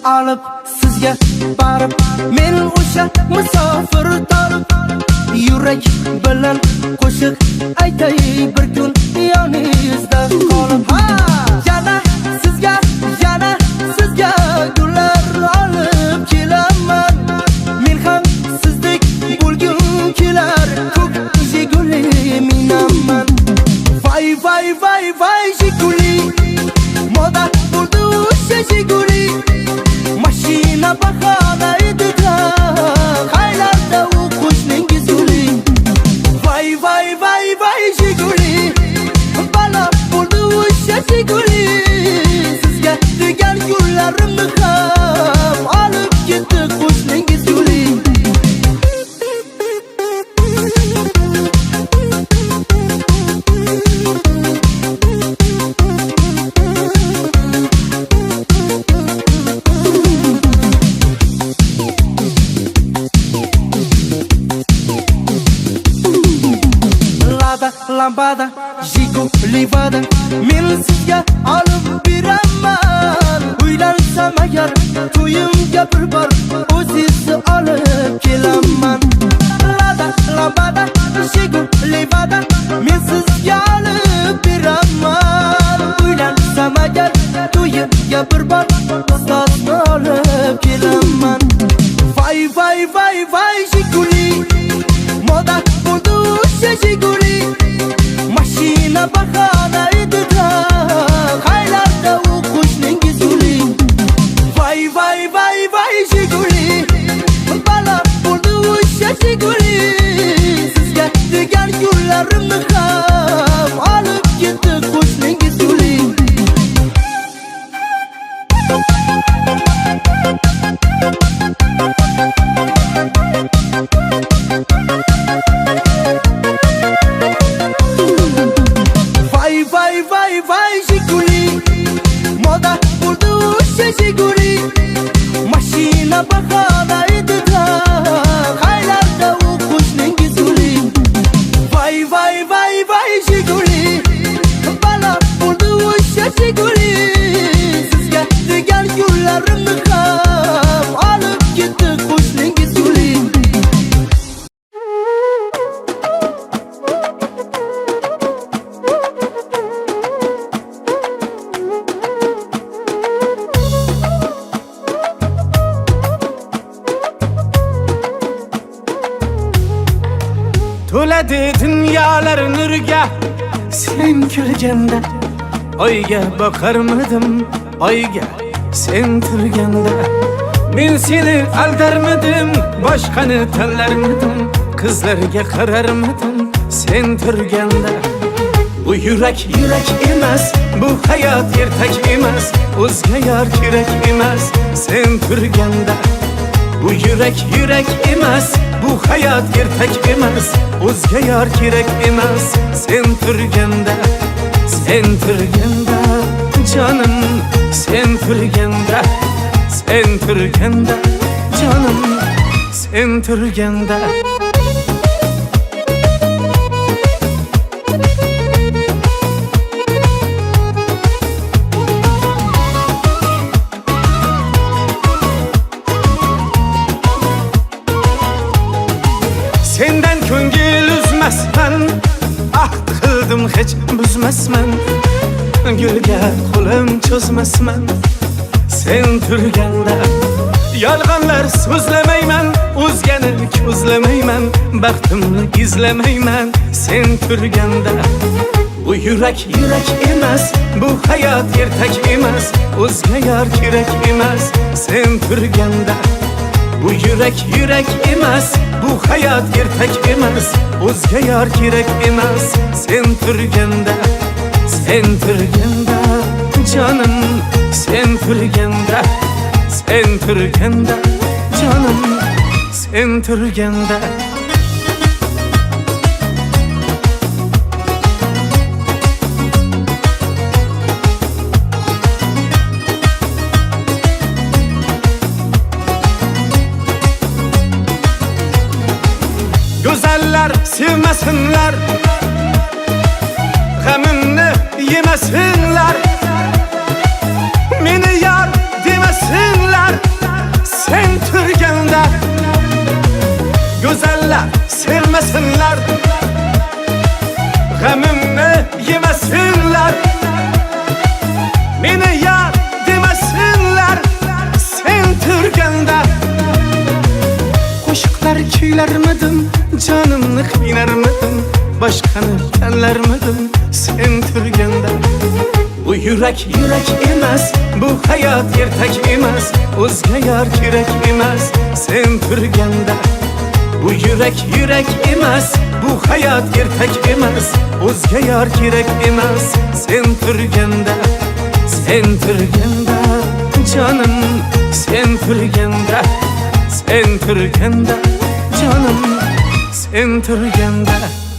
Alıp sizga barib men o'sha musofir tolib yurek bilan qo'shiq aytay bir kun yoningizda qolib yana sizga gullar olib kelaman men ham sizdek bo'lgum kelar ko'k jiguli minaman vay jiguli moda bo'ldi o'sha jiguli mashina bahona edida qaylarda u qo'shningiz guli vay jiguli bala bo'ldi o'sha jiguli sizga degan yo'llarimni ham olib ketdi qo'shningiz guli lambada jiguli vada men sizga olib beraman uylansam agar to'yimga bir bor o'zingizni olib kelaman lambada jiguli vada men sizga olib beraman uylansam agar to'yimga bir bor ustozni olib kelaman vay jiguli moda bo'ldi o'sha jiguli mashina bahona edida qaylarda u qo'shningiz guli vay jiguli bala bo'ldi o'sha jiguli sizga degan yo'llarimni ham olib ketdi qo'shningiz guli vay jiguli moda bo'ldi o'sha jiguli mashina bahona edida qaylarda u qo'shningiz guli vay jiguli bala bo'ldi o'sha jiguli sizga degan yo'llarimni ham olib ketdi qo'shningiz guli to'ladi dunyolar nurga sen kulganda oyga boqarmidim oyga sen turganda men seni aldarmidim boshqani tanlarmidim qizlarga qararmidim sen turganda bu yurak emas bu hayot ertak emas o'zga yor kerak emas sen turganda bu yurak emas bu hayot ertak emas o'zga yor kerak emas sen turganda jonim sen turganda jonim sen turganda sendan ko'ngil uzmasman ahd qildim hech buzmasman gulga qo'lim cho'zmasman sen turganda yolg'onlar so'zlamayman o'zgani ko'zlamayman baxtimni izlamayman sen turganda bu yurak emas bu hayot ertak emas o'zga yor kerak emas sen turganda bu yurak emas bu hayot ertak emas o'zga yor kerak emas sen turganda jonim sen turganda jonim sen turganda Güzeller sevmesinler, gamimni yemesinler, meni yar demesinler sen turganda. Güzeller sevmesinler, gamimni yemesinler, meni yar demesinler sen turganda. Qo'shiqlar kuylarmidim, canımni qiynarmidim, boshqani tanlarmidim sen turganda. Bu yurak emas, bu hayot ertak emas, o'zga yor kerak emas sen turganda. Bu yurak emas, bu hayot ertak emas, o'zga yor kerak emas sen turganda. Sen turganda canım, sen turganda, sen turganda canım, sen turganda.